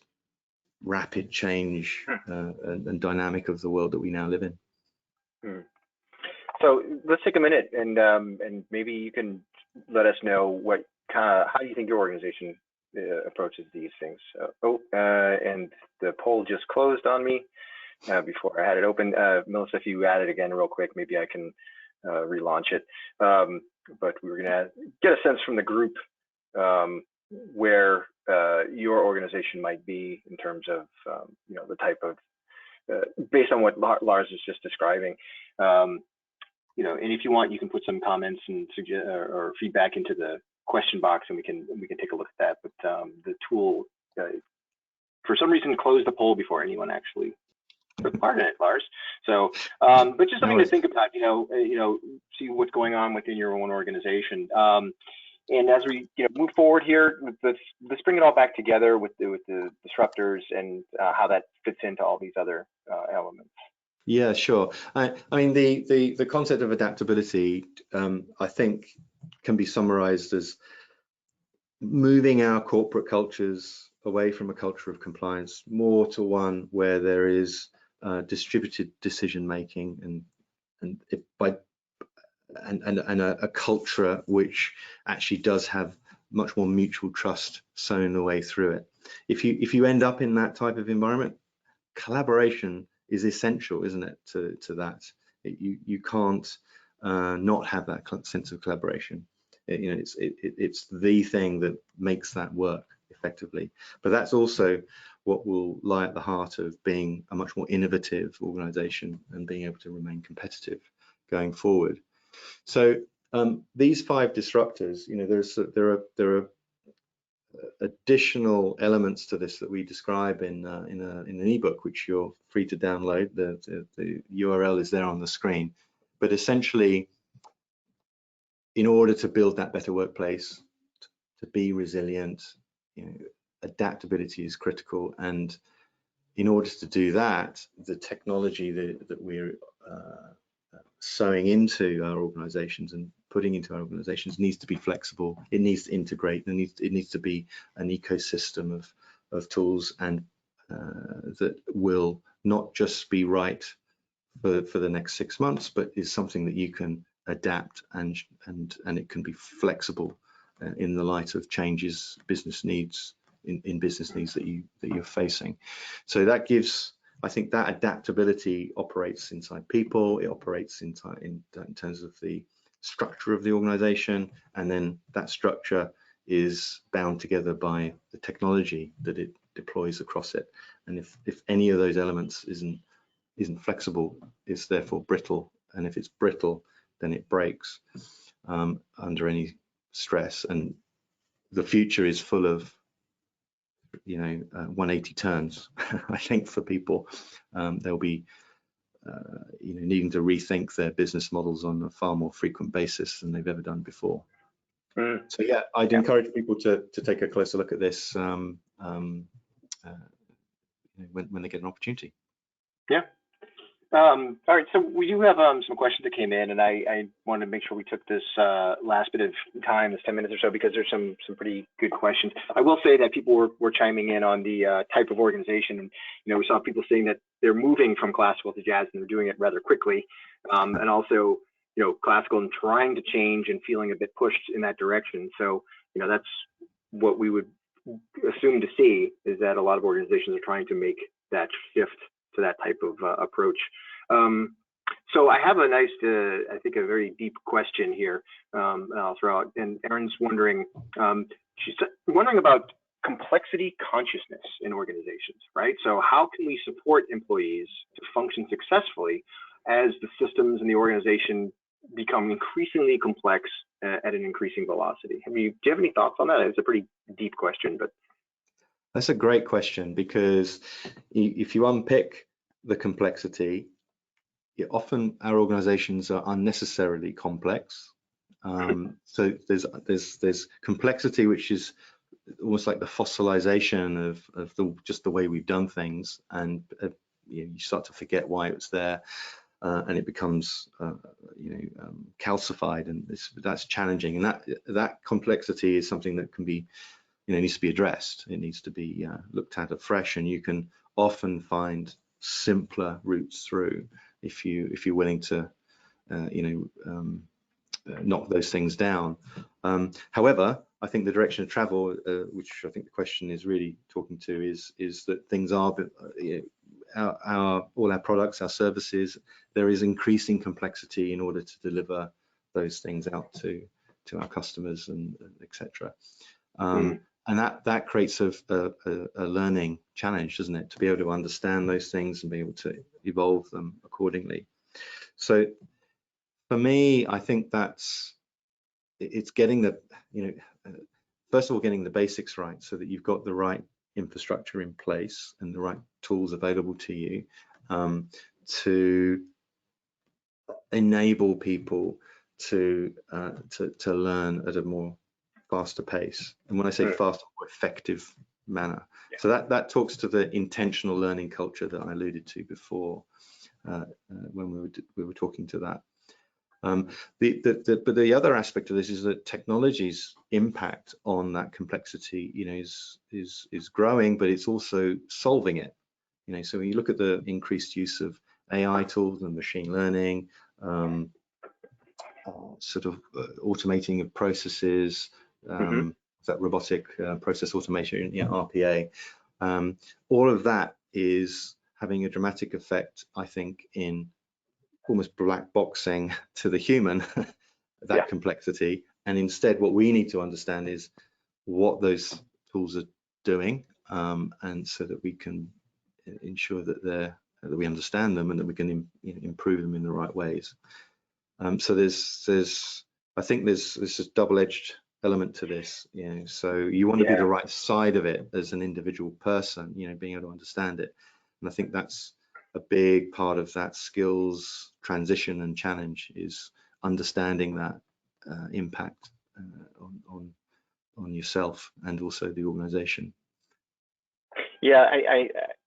rapid change and dynamic of the world that we now live in. So let's take a minute and maybe you can let us know how do you think your organization approaches these things. And the poll just closed on me before I had it open. Melissa, if you add it again real quick, maybe I can relaunch it. But we were going to get a sense from the group where your organization might be in terms of the type of based on what Lars is just describing. And if you want, you can put some comments and or feedback into the question box, and we can take a look at that. But the tool, for some reason, closed the poll before anyone actually took part in it, Lars. So, but just something to think about. See what's going on within your own organization. And as we move forward here, let's bring it all back together with the disruptors and how that fits into all these other elements. Yeah, sure. I mean, the concept of adaptability, I think, can be summarized as moving our corporate cultures away from a culture of compliance more to one where there is distributed decision making and a culture which actually does have much more mutual trust sewn the way through it. If you end up in that type of environment, collaboration is essential, isn't it, to that? You can't not have that sense of collaboration. It's the thing that makes that work effectively. But that's also what will lie at the heart of being a much more innovative organization and being able to remain competitive going forward. So these 5 disruptors, there are additional elements to this that we describe in an ebook, which you're free to download. The URL is there on the screen. But essentially, in order to build that better workplace, to be resilient, adaptability is critical. And in order to do that, the technology that we're sewing into our organizations and putting into our organizations needs to be flexible. It needs to integrate. It needs to be an ecosystem of tools and that will not just be right for the next 6 months, but is something that you can adapt and it can be flexible in the light of changes, business needs in business needs that you're facing. So that gives, I think, that adaptability operates inside people. It operates in terms of the structure of the organization, and then that structure is bound together by the technology that it deploys across it. And if any of those elements isn't flexible, it's therefore brittle, and if it's brittle, then it breaks under any stress. And the future is full of 180 turns. I think for people, they'll be needing to rethink their business models on a far more frequent basis than they've ever done before. So yeah, I'd encourage people to take a closer look at this when they get an opportunity. Yeah. All right, so we do have some questions that came in, and I wanted to make sure we took this last bit of time, this 10 minutes or so, because there's some pretty good questions. I will say that people were chiming in on the type of organization, and we saw people saying that they're moving from classical to jazz, and they're doing it rather quickly, and also classical and trying to change and feeling a bit pushed in that direction. So that's what we would assume to see, is that a lot of organizations are trying to make that shift to that type of approach. So I have a nice, I think, a very deep question here. I'll throw out, and Erin's wondering, she's wondering about complexity consciousness in organizations, right? So how can we support employees to function successfully as the systems and the organization become increasingly complex at an increasing velocity? Do you have any thoughts on that? It's a pretty deep question, but. That's a great question, because if you unpick the complexity, often our organizations are unnecessarily complex. So there's complexity, which is almost like the fossilization of just the way we've done things, and you start to forget why it was there, and it becomes calcified, and that's challenging. And that complexity is something that can be needs to be addressed. It needs to be looked at afresh, and you can often find simpler routes through if you're willing to knock those things down. However, I think the direction of travel, which I think the question is really talking to, is that things are all our products, our services, there is increasing complexity in order to deliver those things out to our customers and etc. And that creates a learning challenge, doesn't it? To be able to understand those things and be able to evolve them accordingly. So for me, I think it's getting first of all, getting the basics right, so that you've got the right infrastructure in place and the right tools available to you to enable people to learn at a more faster pace. And when I say faster, more effective manner. Yeah. So that talks to the intentional learning culture that I alluded to before when we were talking to that. But the other aspect of this is that technology's impact on that complexity, is growing, but it's also solving it. So when you look at the increased use of AI tools and machine learning, sort of automating of processes, that robotic process automation, RPA, all of that is having a dramatic effect, I think, in almost black boxing to the human that complexity. And instead, what we need to understand is what those tools are doing, and so that we can ensure that we understand them and that we can improve them in the right ways. So I think there's this double-edged element to this, so you want to be the right side of it as an individual person, being able to understand it. And I think that's a big part of that skills transition and challenge, is understanding that impact on yourself and also the organization. Yeah,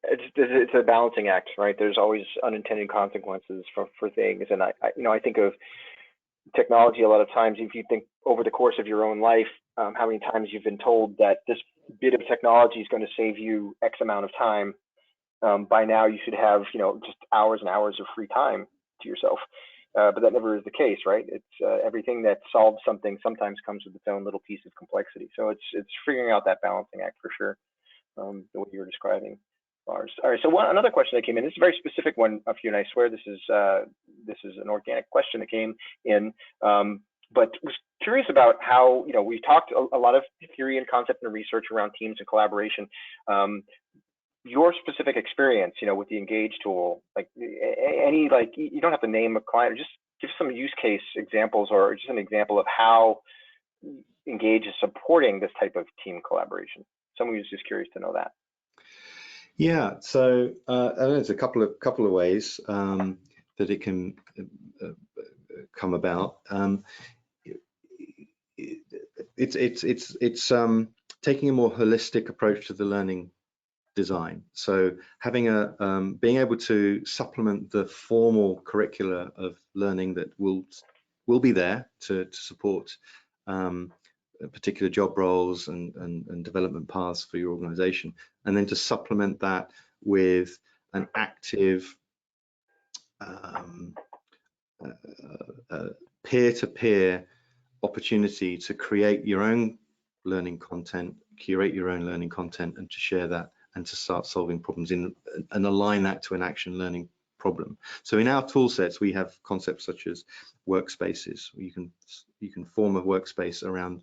it's a balancing act, right? There's always unintended consequences for things, and I think of technology a lot of times. If you think over the course of your own life, how many times you've been told that this bit of technology is going to save you X amount of time. By now you should have, just hours and hours of free time to yourself. But that never is the case, right? It's everything that solves something sometimes comes with its own little piece of complexity. So it's figuring out that balancing act for sure, the way you were describing, Lars. All right, so another question that came in. This is a very specific one of you, and I swear this is an organic question that came in. But was curious about how, we've talked a lot of theory and concept and research around teams and collaboration. Your specific experience, with the Engage tool, you don't have to name a client, or just give some use case examples, or just an example of how Engage is supporting this type of team collaboration. Someone who's just curious to know that. Yeah, so there's a couple of ways that it can come about. It's taking a more holistic approach to the learning design. So having being able to supplement the formal curricula of learning that will be there to support particular job roles and development paths for your organization, and then to supplement that with an active peer-to-peer opportunity to create your own learning content, curate your own learning content, and to share that and to start solving problems and align that to an action learning problem. So in our tool sets, we have concepts such as workspaces. You can form a workspace around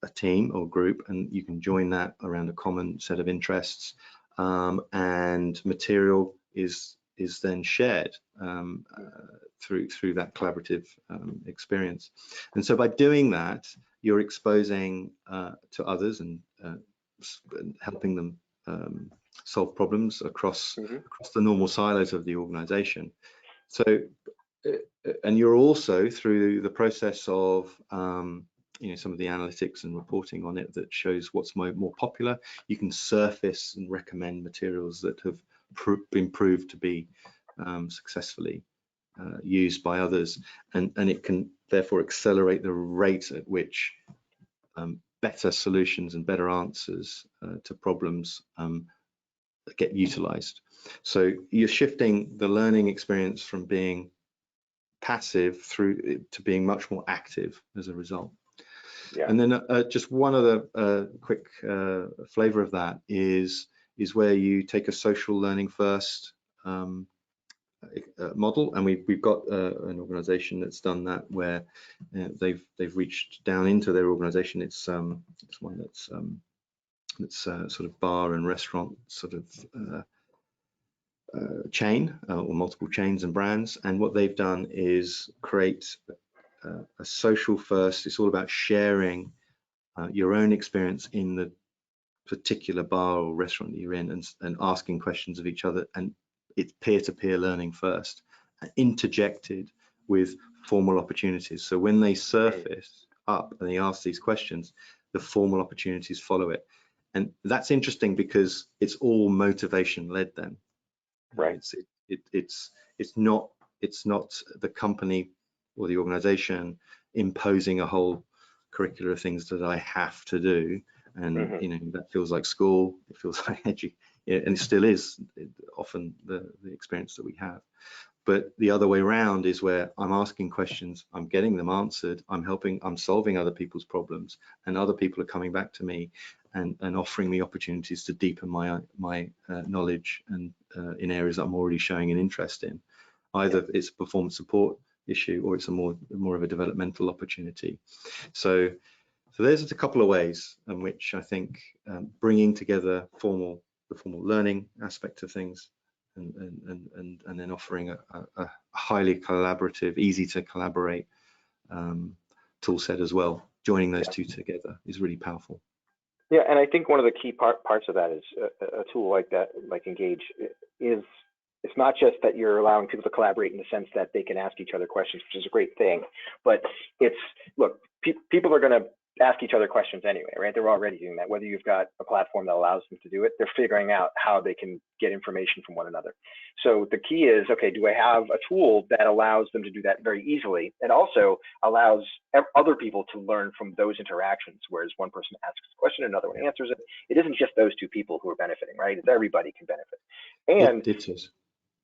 a team or group, and you can join that around a common set of interests, and material is then shared through that collaborative experience. And so by doing that, you're exposing to others and helping them solve problems across the normal silos of the organization. So, and you're also, through the process of some of the analytics and reporting on it that shows what's more popular, you can surface and recommend materials that have been proved to be successfully used by others, and it can therefore accelerate the rate at which better solutions and better answers to problems get utilized. So you're shifting the learning experience from being passive to being much more active as a result. Yeah. And then just one other quick flavor of that is where you take a social learning first model, and we've got an organization that's done that, where they've reached down into their organization. It's one that's sort of bar and restaurant sort of chain, or multiple chains and brands, and what they've done is create a social first. It's all about sharing your own experience in the particular bar or restaurant that you're in, and asking questions of each other, and it's peer-to-peer learning first, interjected with formal opportunities. So when they surface up and they ask these questions, the formal opportunities follow it. And that's interesting because it's all motivation led then. Right. It's not the company or the organization imposing a whole curricular of things that I have to do, and that feels like school, it feels like and it still is often the experience that we have. But the other way around is where I'm asking questions, I'm getting them answered, I'm solving other people's problems, and other people are coming back to me and offering me opportunities to deepen my knowledge and in areas that I'm already showing an interest in. Either it's a performance support issue, or it's a more of a developmental opportunity. So there's a couple of ways in which I think bringing together the formal learning aspect of things, and then offering a highly collaborative, easy to collaborate tool set as well. Joining those two together is really powerful. Yeah, and I think one of the key parts of that is a tool like that, like Engage, is it's not just that you're allowing people to collaborate in the sense that they can ask each other questions, which is a great thing, but it's, look, people are going to ask each other questions anyway, right? They're already doing that. Whether you've got a platform that allows them to do it, they're figuring out how they can get information from one another. So the key is, okay, do I have a tool that allows them to do that very easily, and also allows other people to learn from those interactions, whereas one person asks a question, another one answers it. It isn't just those two people who are benefiting, right? It's everybody can benefit. And it is.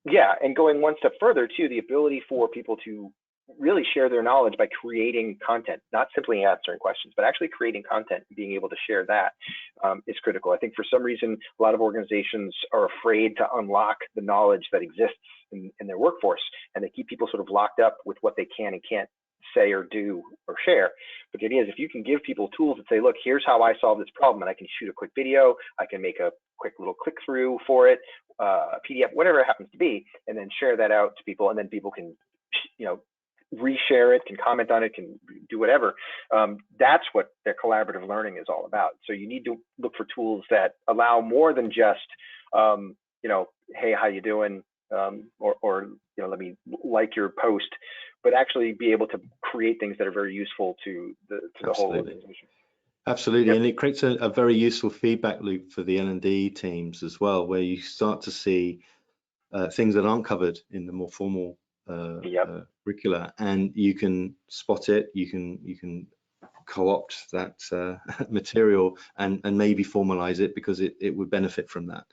Yeah, and going one step further too, the ability for people to really share their knowledge by creating content, not simply answering questions, but actually creating content and being able to share that is critical. I think for some reason, a lot of organizations are afraid to unlock the knowledge that exists in their workforce, and they keep people sort of locked up with what they can and can't say or do or share. But the idea is, if you can give people tools that say, look, here's how I solve this problem, and I can shoot a quick video, I can make a quick little click through for it, a PDF, whatever it happens to be, and then share that out to people, and then people can, reshare it, can comment on it, can do whatever. That's what their collaborative learning is all about. So you need to look for tools that allow more than just, hey, how you doing? Or let me like your post, but actually be able to create things that are very useful to the whole organization. Absolutely, Yep. and it creates a very useful feedback loop for the L&D teams as well, where you start to see things that aren't covered in the more formal curricula, and you can spot it, you can co-opt that material and maybe formalize it, because it would benefit from that,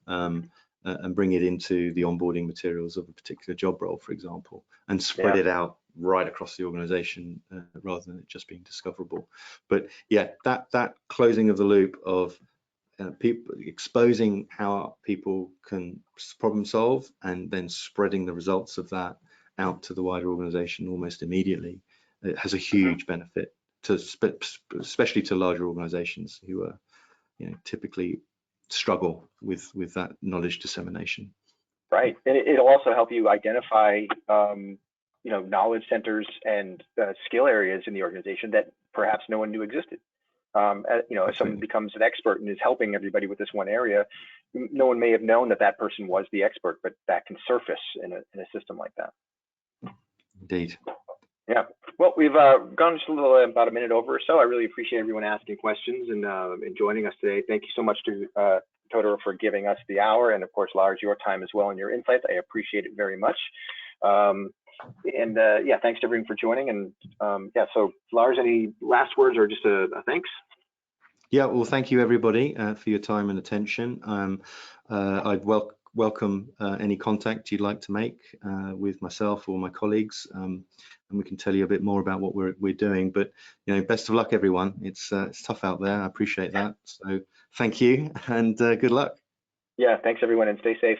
and bring it into the onboarding materials of a particular job role, for example, and spread it out right across the organization, rather than it just being discoverable. But yeah, that closing of the loop of people exposing how people can problem solve, and then spreading the results of that out to the wider organization almost immediately, it has a huge benefit to especially to larger organizations who are typically struggle with that knowledge dissemination. Right, and it'll also help you identify knowledge centers and skill areas in the organization that perhaps no one knew existed. If someone becomes an expert and is helping everybody with this one area, no one may have known that person was the expert, but that can surface in a system like that. Indeed. Yeah. Well, we've gone just a little, about a minute over or so. I really appreciate everyone asking questions and joining us today. Thank you so much to Totara for giving us the hour, and of course, Lars, your time as well and your insights. I appreciate it very much. Thanks to everyone for joining. And so Lars, any last words or just a thanks? Yeah, well, thank you everybody for your time and attention. I'd welcome any contact you'd like to make with myself or my colleagues, and we can tell you a bit more about what we're doing. But best of luck, everyone. It's tough out there. I appreciate that. So thank you, and good luck. Yeah, thanks everyone, and stay safe.